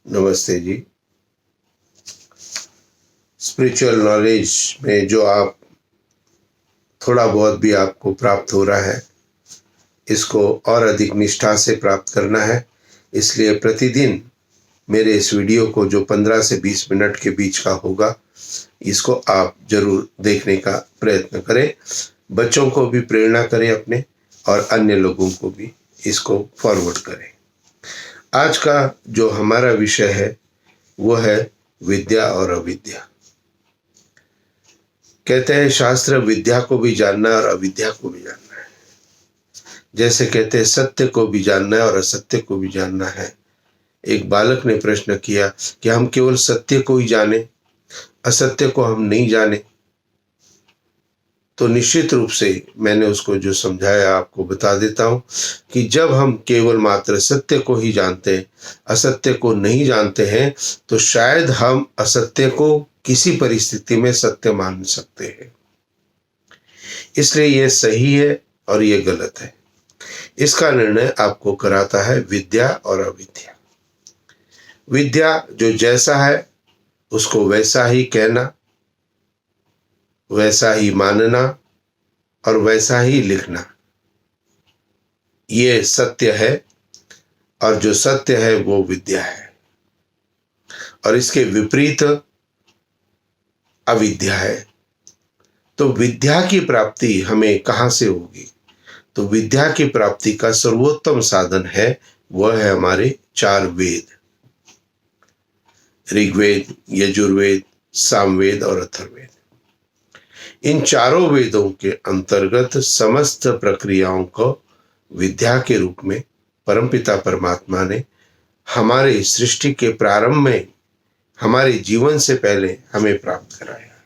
नमस्ते जी। Spiritual knowledge में जो आप थोड़ा बहुत भी आपको प्राप्त हो रहा है, इसको और अधिक निष्ठा से प्राप्त करना है। इसलिए प्रतिदिन मेरे इस वीडियो को जो 15 से 20 मिनट के बीच का होगा, इसको आप जरूर देखने का प्रयत्न करें। बच्चों को भी प्रेरणा करें अपने, और अन्य लोगों को भी इसको फॉरवर्ड करें। आज का जो हमारा विषय है वो है विद्या और अविद्या। कहते हैं शास्त्र, विद्या को भी जानना है और अविद्या को भी जानना है। जैसे कहते हैं सत्य को भी जानना है और असत्य को भी जानना है। एक बालक ने प्रश्न किया कि हम केवल सत्य को ही जाने, असत्य को हम नहीं जाने। तो निश्चित रूप से मैंने उसको जो समझाया आपको बता देता हूं कि जब हम केवल मात्र सत्य को ही जानते हैं, असत्य को नहीं जानते हैं, तो शायद हम असत्य को किसी परिस्थिति में सत्य मान सकते हैं। इसलिए यह सही है और यह गलत है। इसका निर्णय आपको कराता है विद्या और अविद्या। विद्या जो जैसा है उसको वैसा ही कहना, वैसा ही मानना और वैसा ही लिखना, ये सत्य है। और जो सत्य है वो विद्या है, और इसके विपरीत अविद्या है। तो विद्या की प्राप्ति हमें कहाँ से होगी? तो विद्या की प्राप्ति का सर्वोत्तम साधन है, वह है हमारे 4 वेद, ऋग्वेद, यजुर्वेद, सामवेद और अथर्ववेद। इन चारों वेदों के अंतर्गत समस्त प्रक्रियाओं को विद्या के रूप में परमपिता परमात्मा ने हमारे सृष्टि के प्रारंभ में, हमारे जीवन से पहले हमें प्राप्त कराया है।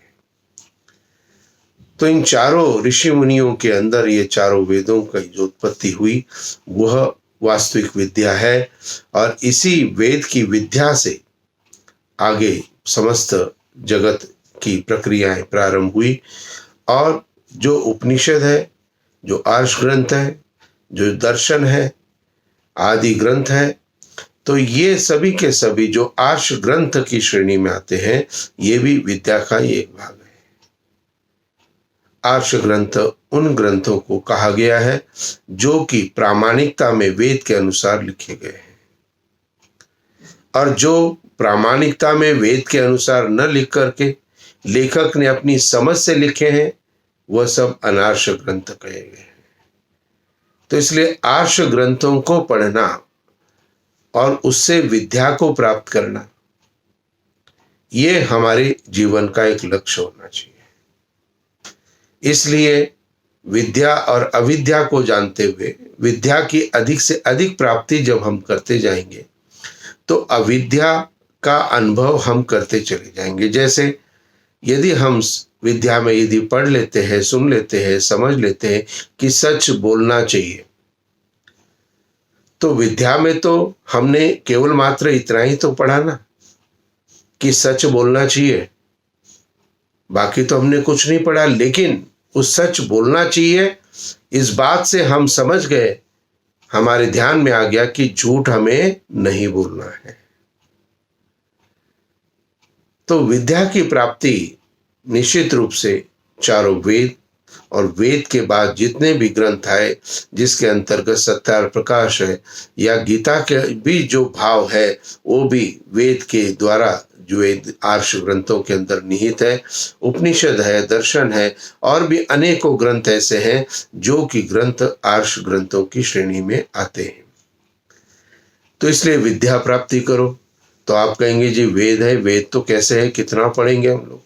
तो इन चारों ऋषि मुनियों के अंदर ये चारों वेदों की जो उत्पत्ति हुई वह वास्तविक विद्या है, और इसी वेद की विद्या से आगे समस्त जगत की प्रक्रियाएं प्रारंभ हुई। और जो उपनिषद है, जो आर्ष ग्रंथ है, जो दर्शन है, आदि ग्रंथ है, तो ये सभी के सभी जो आर्ष ग्रंथ की श्रेणी में आते हैं, ये भी विद्या का ही एक भाग है। आर्ष ग्रंथ उन ग्रंथों को कहा गया है जो कि प्रामाणिकता में वेद के अनुसार लिखे गए हैं, और जो प्रामाणिकता में वेद के अनुसार न लिख करके लेखक ने अपनी समझ से लिखे हैं, वह सब अनार्ष ग्रंथ कहे गए हैं। तो इसलिए आर्ष ग्रंथों को पढ़ना और उससे विद्या को प्राप्त करना, ये हमारे जीवन का एक लक्ष्य होना चाहिए। इसलिए विद्या और अविद्या को जानते हुए विद्या की अधिक से अधिक प्राप्ति जब हम करते जाएंगे, तो अविद्या का अनुभव हम करते चले जाएंगे। जैसे यदि हम विद्या में यदि पढ़ लेते हैं, सुन लेते हैं, समझ लेते हैं कि सच बोलना चाहिए, तो विद्या में तो हमने केवल मात्र इतना ही तो पढ़ा ना कि सच बोलना चाहिए, बाकी तो हमने कुछ नहीं पढ़ा। लेकिन उस सच बोलना चाहिए, इस बात से हम समझ गए, हमारे ध्यान में आ गया कि झूठ हमें नहीं बोलना है। तो विद्या की प्राप्ति निश्चित रूप से चारों वेद और वेद के बाद जितने भी ग्रंथ आए, जिसके अंतर्गत सत्यार प्रकाश है, या गीता के भी जो भाव है, वो भी वेद के द्वारा जो वेद आर्ष ग्रंथों के अंदर निहित है। उपनिषद है, दर्शन है, और भी अनेकों ग्रंथ ऐसे हैं जो कि ग्रंथ आर्ष ग्रंथों की श्रेणी में आते हैं। तो इसलिए विद्या प्राप्ति करो। तो आप कहेंगे जी वेद है, वेद तो कैसे है, कितना पढ़ेंगे हम लोग,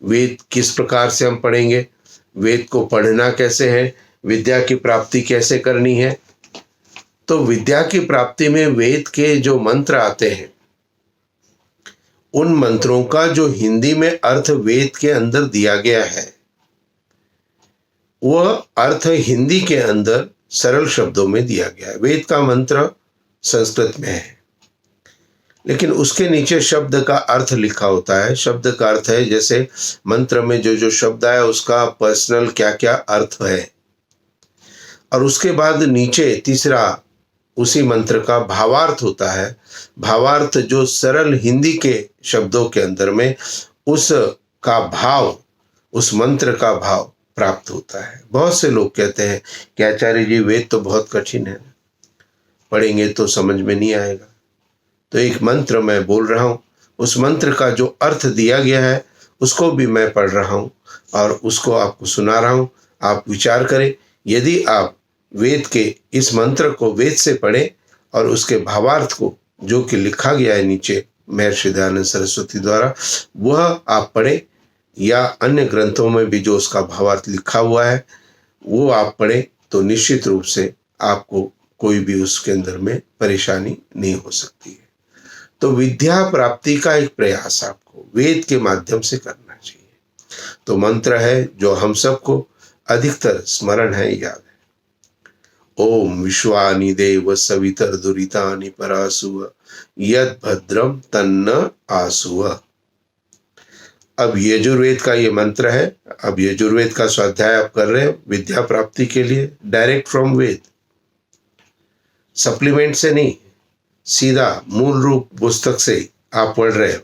वेद किस प्रकार से हम पढ़ेंगे, वेद को पढ़ना कैसे है, विद्या की प्राप्ति कैसे करनी है? तो विद्या की प्राप्ति में वेद के जो मंत्र आते हैं, उन मंत्रों का जो हिंदी में अर्थ वेद के अंदर दिया गया है, वह अर्थ हिंदी के अंदर सरल शब्दों में दिया गया है। वेद का मंत्र संस्कृत में है, लेकिन उसके नीचे शब्द का अर्थ लिखा होता है। शब्द का अर्थ है, जैसे मंत्र में जो जो शब्द है उसका पर्सनल क्या क्या अर्थ है, और उसके बाद नीचे तीसरा उसी मंत्र का भावार्थ होता है। भावार्थ जो सरल हिंदी के शब्दों के अंदर में उस का भाव, उस मंत्र का भाव प्राप्त होता है। बहुत से लोग कहते हैं कि आचार्य जी वेद तो बहुत कठिन है, पढ़ेंगे तो समझ में नहीं आएगा। तो एक मंत्र मैं बोल रहा हूँ, उस मंत्र का जो अर्थ दिया गया है उसको भी मैं पढ़ रहा हूँ और उसको आपको सुना रहा हूँ। आप विचार करें, यदि आप वेद के इस मंत्र को वेद से पढ़ें और उसके भावार्थ को जो कि लिखा गया है नीचे महर्षि दयानंद सरस्वती द्वारा, वह आप पढ़ें, या अन्य ग्रंथों में भी जो उसका भावार्थ लिखा हुआ है वो आप पढ़ें, तो निश्चित रूप से आपको कोई भी उसके अंदर में परेशानी नहीं हो सकती है। तो विद्या प्राप्ति का एक प्रयास आपको वेद के माध्यम से करना चाहिए। तो मंत्र है जो हम सबको अधिकतर स्मरण है, याद है। ओम विश्वानि देव सवितर दुरितानि परासुव यद भद्रम तन्न आसुव। अब यजुर्वेद का ये मंत्र है। अब यजुर्वेद का स्वाध्याय आप कर रहे हो विद्या प्राप्ति के लिए, डायरेक्ट फ्रॉम वेद, सप्लीमेंट से नहीं, सीधा मूल रूप पुस्तक से आप पढ़ रहे हो।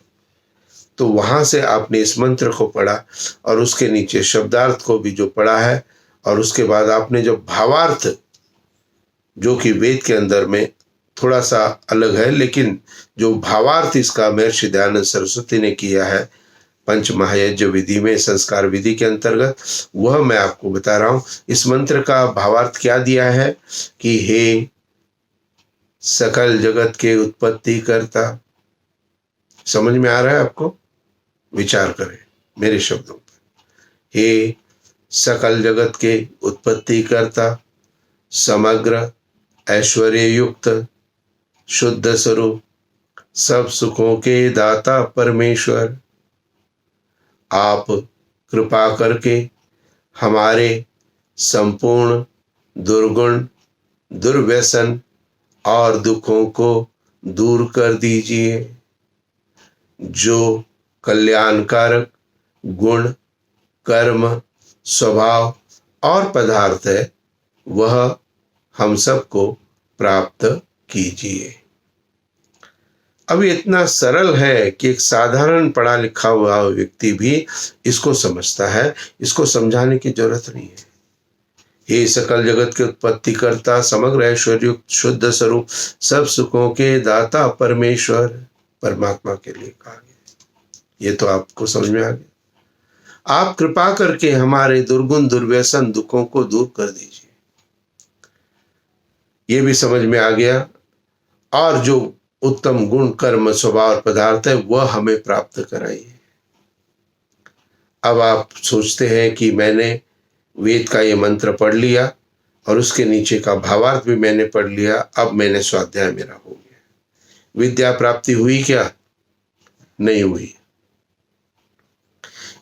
तो वहां से आपने इस मंत्र को पढ़ा और उसके नीचे शब्दार्थ को भी जो पढ़ा है, और उसके बाद आपने जो भावार्थ, जो कि वेद के अंदर में थोड़ा सा अलग है, लेकिन जो भावार्थ इसका महर्षि दयानंद सरस्वती ने किया है पंच महायज्ञ विधि में, संस्कार विधि के अंतर्गत, वह मैं आपको बता रहा हूं। इस मंत्र का भावार्थ क्या दिया है कि हे सकल जगत के उत्पत्ति करता। समझ में आ रहा है आपको? विचार करें मेरे शब्दों पर। हे सकल जगत के उत्पत्ति करता, समग्र ऐश्वर्य युक्त शुद्ध स्वरूप, सब सुखों के दाता परमेश्वर, आप कृपा करके हमारे संपूर्ण दुर्गुण, दुर्व्यसन और दुखों को दूर कर दीजिए। जो कल्याणकारक गुण, कर्म, स्वभाव और पदार्थ है वह हम सबको प्राप्त कीजिए। अब ये इतना सरल है कि एक साधारण पढ़ा लिखा हुआ व्यक्ति भी इसको समझता है, इसको समझाने की जरूरत नहीं है। ये सकल जगत के उत्पत्ति करता, समग्र ऐश्वर्य शुद्ध स्वरूप, सब सुखों के दाता परमेश्वर, परमात्मा के लिए कहा गया। ये तो आपको समझ में आ गया। आप कृपा करके हमारे दुर्गुण, दुर्व्यसन, दुखों को दूर कर दीजिए, ये भी समझ में आ गया। और जो उत्तम गुण, कर्म, स्वभाव और पदार्थ है वह हमें प्राप्त कराइए। अब आप सोचते हैं कि मैंने वेद का ये मंत्र पढ़ लिया और उसके नीचे का भावार्थ भी मैंने पढ़ लिया, अब मैंने स्वाध्याय मेरा हो गया। विद्या प्राप्ति हुई क्या? नहीं हुई।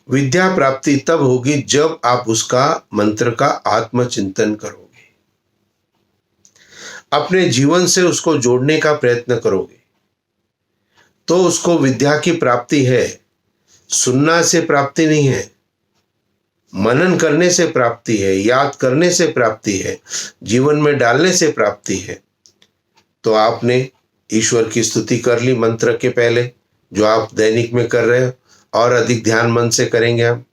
विद्या प्राप्ति तब होगी जब आप उसका मंत्र का आत्मचिंतन करोगे, अपने जीवन से उसको जोड़ने का प्रयत्न करोगे, तो उसको विद्या की प्राप्ति है। सुनना से प्राप्ति नहीं है, मनन करने से प्राप्ति है, याद करने से प्राप्ति है, जीवन में डालने से प्राप्ति है। तो आपने ईश्वर की स्तुति कर ली मंत्र के पहले, जो आप दैनिक में कर रहे हो, और अधिक ध्यान मन से करेंगे हम।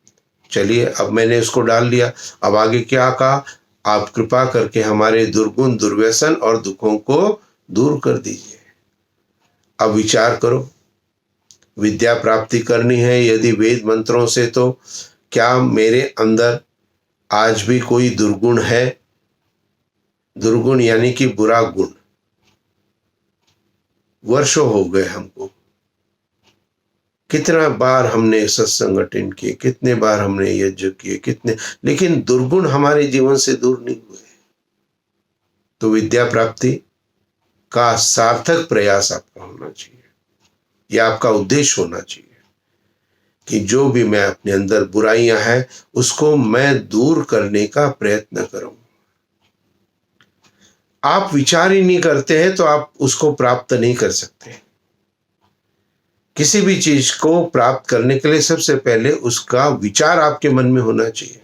चलिए, अब मैंने उसको डाल लिया, अब आगे क्या कहा? आप कृपा करके हमारे दुर्गुण, दुर्व्यसन और दुखों को दूर कर दीजिए। अब विचार करो, विद्या प्राप्ति करनी है यदि वेद मंत्रों से, तो क्या मेरे अंदर आज भी कोई दुर्गुण है? दुर्गुण यानी कि बुरा गुण। वर्षों हो गए हमको, कितना बार हमने सत्संग अटेंड किए, कितने बार हमने यज्ञ किए, कितने, लेकिन दुर्गुण हमारे जीवन से दूर नहीं हुए। तो विद्या प्राप्ति का सार्थक प्रयास आपका होना चाहिए। यह आपका उद्देश्य होना चाहिए कि जो भी मैं अपने अंदर बुराइयां हैं उसको मैं दूर करने का प्रयत्न करूं। आप विचार ही नहीं करते हैं तो आप उसको प्राप्त नहीं कर सकते। किसी भी चीज को प्राप्त करने के लिए सबसे पहले उसका विचार आपके मन में होना चाहिए।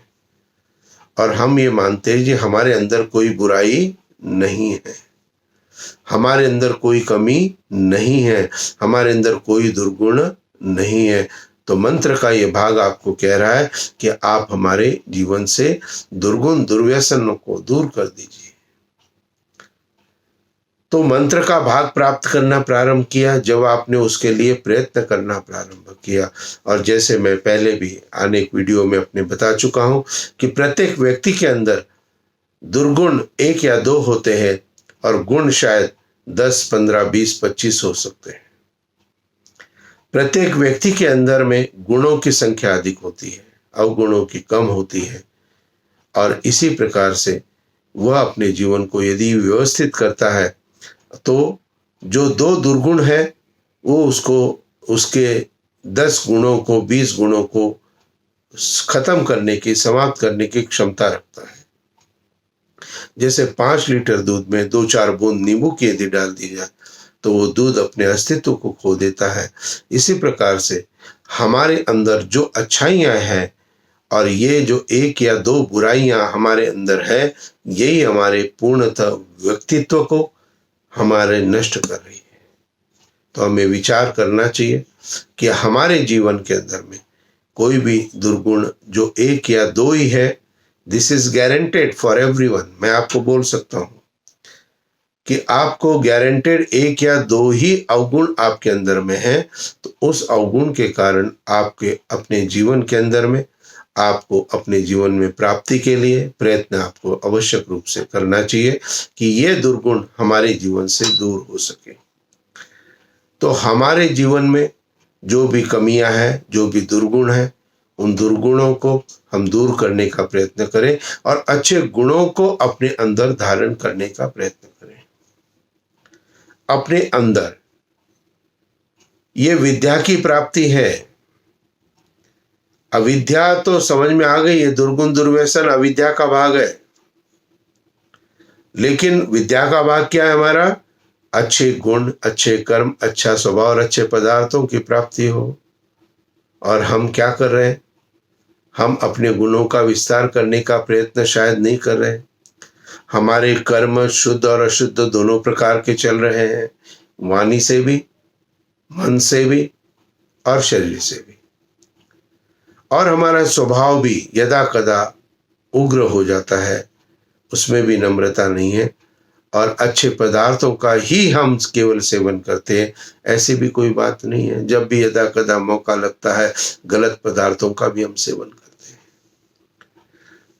और हम ये मानते हैं कि हमारे अंदर कोई बुराई नहीं है, हमारे अंदर कोई कमी नहीं है, हमारे अंदर कोई दुर्गुण नहीं है। तो मंत्र का ये भाग आपको कह रहा है कि आप हमारे जीवन से दुर्गुण दुर्व्यसनों को दूर कर दीजिए। तो मंत्र का भाग प्राप्त करना प्रारंभ किया जब आपने उसके लिए प्रयत्न करना प्रारंभ किया। और जैसे मैं पहले भी अनेक वीडियो में अपने बता चुका हूं कि प्रत्येक व्यक्ति के अंदर दुर्गुण 1 या 2 होते हैं और गुण शायद 10, 15, 20, 25 हो सकते हैं। प्रत्येक व्यक्ति के अंदर में गुणों की संख्या अधिक होती है, अवगुणों की कम होती है। और इसी प्रकार से वह अपने जीवन को यदि व्यवस्थित करता है तो जो 2 दुर्गुण है वो उसको उसके 10 गुणों को 20 गुणों को खत्म करने की, समाप्त करने की क्षमता रखता है। जैसे 5 लीटर दूध में 2-4 बूंद नींबू की यदि डाल दी जाए तो वो दूध अपने अस्तित्व को खो देता है। इसी प्रकार से हमारे अंदर जो अच्छाइयां हैं और ये जो 1 या 2 बुराइयां हमारे अंदर है, यही हमारे पूर्णतः व्यक्तित्व को हमारे नष्ट कर रही है। तो हमें विचार करना चाहिए कि हमारे जीवन के अंदर में कोई भी दुर्गुण जो 1 या 2 ही है, this is guaranteed for everyone. मैं आपको बोल सकता हूं कि आपको गारंटेड 1 या 2 ही अवगुण आपके अंदर में है। तो उस अवगुण के कारण आपके अपने जीवन के अंदर में आपको अपने जीवन में प्राप्ति के लिए प्रयत्न आपको आवश्यक रूप से करना चाहिए कि ये दुर्गुण हमारे जीवन से दूर हो सके। तो हमारे जीवन में जो भी कमियां हैं, जो भी दुर्गुण हैं, उन दुर्गुणों को हम दूर करने का प्रयत्न करें और अच्छे गुणों को अपने अंदर धारण करने का प्रयत्न करें। अपने अंदर ये विद्या की प्राप्ति है। अविद्या तो समझ में आ गई है, दुर्गुण दुर्व्यसन अविद्या का भाग है। लेकिन विद्या का भाग क्या है हमारा? अच्छे गुण, अच्छे कर्म, अच्छा स्वभाव और अच्छे पदार्थों की प्राप्ति हो। और हम क्या कर रहे हैं? हम अपने गुणों का विस्तार करने का प्रयत्न शायद नहीं कर रहे। हमारे कर्म शुद्ध और अशुद्ध दोनों प्रकार के चल रहे हैं, वाणी से भी, मन से भी और शरीर से भी। और हमारा स्वभाव भी यदा कदा उग्र हो जाता है, उसमें भी नम्रता नहीं है। और अच्छे पदार्थों का ही हम केवल सेवन करते हैं, ऐसी भी कोई बात नहीं है। जब भी यदा कदा मौका लगता है गलत पदार्थों का भी हम सेवन करते हैं।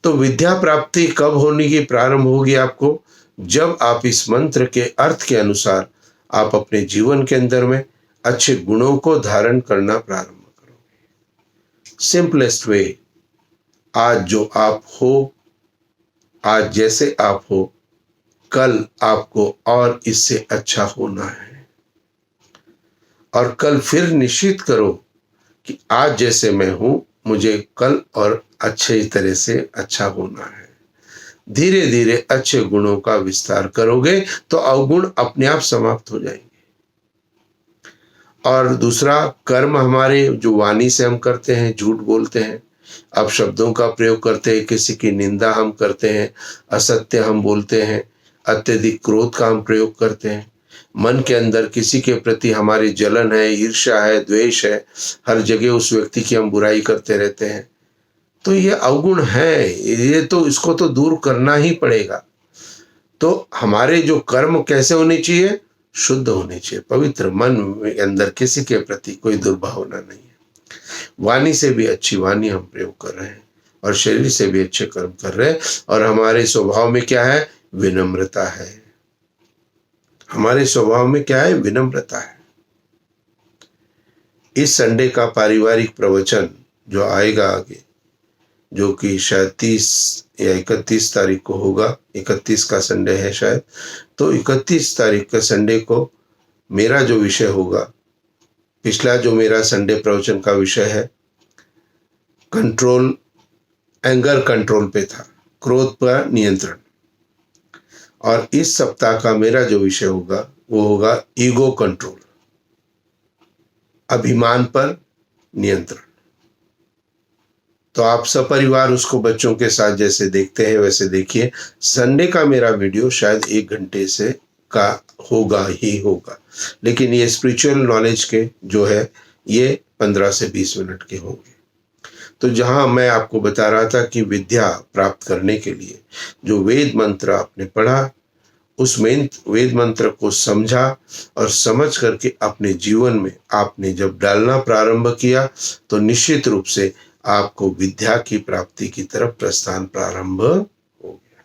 तो विद्या प्राप्ति कब होने की प्रारंभ होगी आपको? जब आप इस मंत्र के अर्थ के अनुसार आप अपने जीवन के अंदर में अच्छे गुणों को धारण करना प्रारंभ करोगे। सिंपलेस्ट वे, आज जो आप हो, आज जैसे आप हो, कल आपको और इससे अच्छा होना है। और कल फिर निश्चित करो कि आज जैसे मैं हूं, मुझे कल और अच्छे तरह से अच्छा होना है। धीरे धीरे अच्छे गुणों का विस्तार करोगे तो अवगुण अपने आप समाप्त हो जाएंगे। और दूसरा, कर्म हमारे जो वाणी से हम करते हैं, झूठ बोलते हैं, अपशब्दों का प्रयोग करते हैं, किसी की निंदा हम करते हैं, असत्य हम बोलते हैं, अत्यधिक क्रोध का हम प्रयोग करते हैं, मन के अंदर किसी के प्रति हमारी जलन है, ईर्ष्या है, द्वेष है, हर जगह उस व्यक्ति की हम बुराई करते रहते हैं, तो ये अवगुण है। ये तो इसको तो दूर करना ही पड़ेगा। तो हमारे जो कर्म कैसे होने चाहिए? शुद्ध होने चाहिए, पवित्र मन के अंदर किसी के प्रति कोई दुर्भावना नहीं है। वाणी से भी अच्छी वाणी हम प्रयोग कर रहे हैं और शरीर से भी अच्छे कर्म कर रहे हैं। और हमारे स्वभाव में क्या है? विनम्रता है। हमारे स्वभाव में क्या है? विनम्रता है। इस संडे का पारिवारिक प्रवचन जो आएगा आगे, जो कि शायद 30 या 31 तारीख को होगा। 31 का संडे है शायद। तो 31 तारीख का संडे को मेरा जो विषय होगा, पिछला जो मेरा संडे प्रवचन का विषय है कंट्रोल, एंगर कंट्रोल पे था, क्रोध पर नियंत्रण। और इस सप्ताह का मेरा जो विषय होगा वो होगा ईगो कंट्रोल, अभिमान पर नियंत्रण। तो आप सपरिवार उसको बच्चों के साथ जैसे देखते हैं वैसे देखिए। संडे का मेरा वीडियो शायद 1 घंटे से का होगा ही होगा, लेकिन ये स्पिरिचुअल नॉलेज के जो है ये 15 से 20 मिनट के होंगे। तो जहां मैं आपको बता रहा था कि विद्या प्राप्त करने के लिए जो वेद मंत्र आपने पढ़ा, उस वेद मंत्र को समझा और समझ करके अपने जीवन में आपने जब डालना प्रारंभ किया तो निश्चित रूप से आपको विद्या की प्राप्ति की तरफ प्रस्थान प्रारंभ हो गया।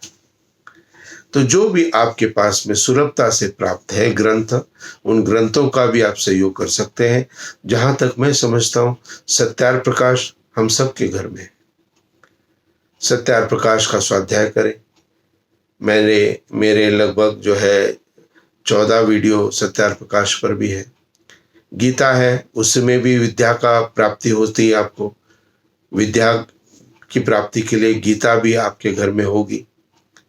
तो जो भी आपके पास में सुलभता से प्राप्त है ग्रंथ, उन ग्रंथों का भी आप सहयोग कर सकते हैं। जहां तक मैं समझता हूं सत्यार प्रकाश हम सबके घर में, सत्यार प्रकाश का स्वाध्याय करें। मेरे लगभग जो है 14 वीडियो सत्यार प्रकाश पर भी है। गीता है, उसमें भी विद्या का प्राप्ति होती है। आपको विद्या की प्राप्ति के लिए गीता भी आपके घर में होगी।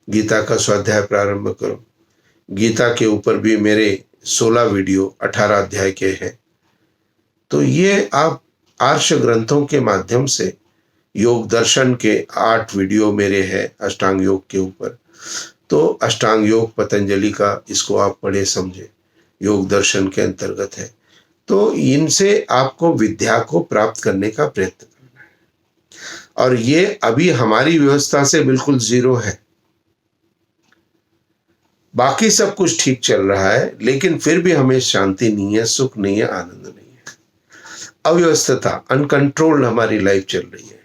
गीता का स्वाध्याय प्रारंभ करो। गीता के ऊपर भी मेरे 16 वीडियो 18 अध्याय के हैं। तो ये आप आर्ष ग्रंथों के माध्यम से, योग दर्शन के 8 वीडियो मेरे हैं अष्टांग योग के ऊपर। तो अष्टांग योग पतंजलि का, इसको आप पढ़े समझे, योग दर्शन के अंतर्गत है। तो इनसे आपको विद्या को प्राप्त करने का प्रयत्न करना है। और ये अभी हमारी व्यवस्था से बिल्कुल जीरो है। बाकी सब कुछ ठीक चल रहा है, लेकिन फिर भी हमें शांति नहीं है, सुख नहीं है, आनंद नहीं है। अव्यवस्था, अनकंट्रोल्ड हमारी लाइफ चल रही है।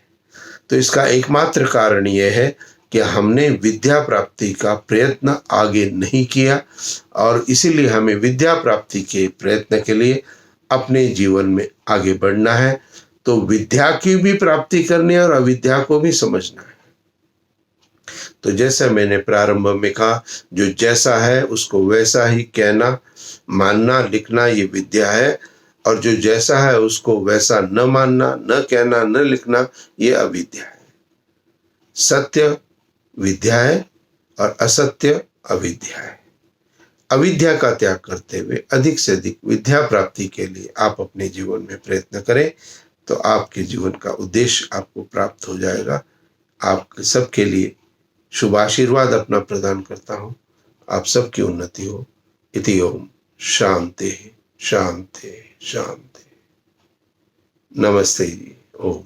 तो इसका एकमात्र कारण यह है कि हमने विद्या प्राप्ति का प्रयत्न आगे नहीं किया, और इसीलिए हमें विद्या प्राप्ति के प्रयत्न के लिए अपने जीवन में आगे बढ़ना है। तो विद्या की भी प्राप्ति करनी है और अविद्या को भी समझना है। तो जैसा मैंने प्रारंभ में कहा, जो जैसा है उसको वैसा ही कहना, मानना, लिखना, ये विद्या है। और जो जैसा है उसको वैसा न मानना, न कहना, न लिखना, ये अविद्या है। सत्य विद्या है और असत्य अविद्या है। अविद्या का त्याग करते हुए अधिक से अधिक विद्या प्राप्ति के लिए आप अपने जीवन में प्रयत्न करें, तो आपके जीवन का उद्देश्य आपको प्राप्त हो जाएगा। आप सबके लिए शुभ आशीर्वाद अपना प्रदान करता हूं। आप सबकी उन्नति हो। इति ओम शांति शांति शांति। नमस्ते जी। ओम।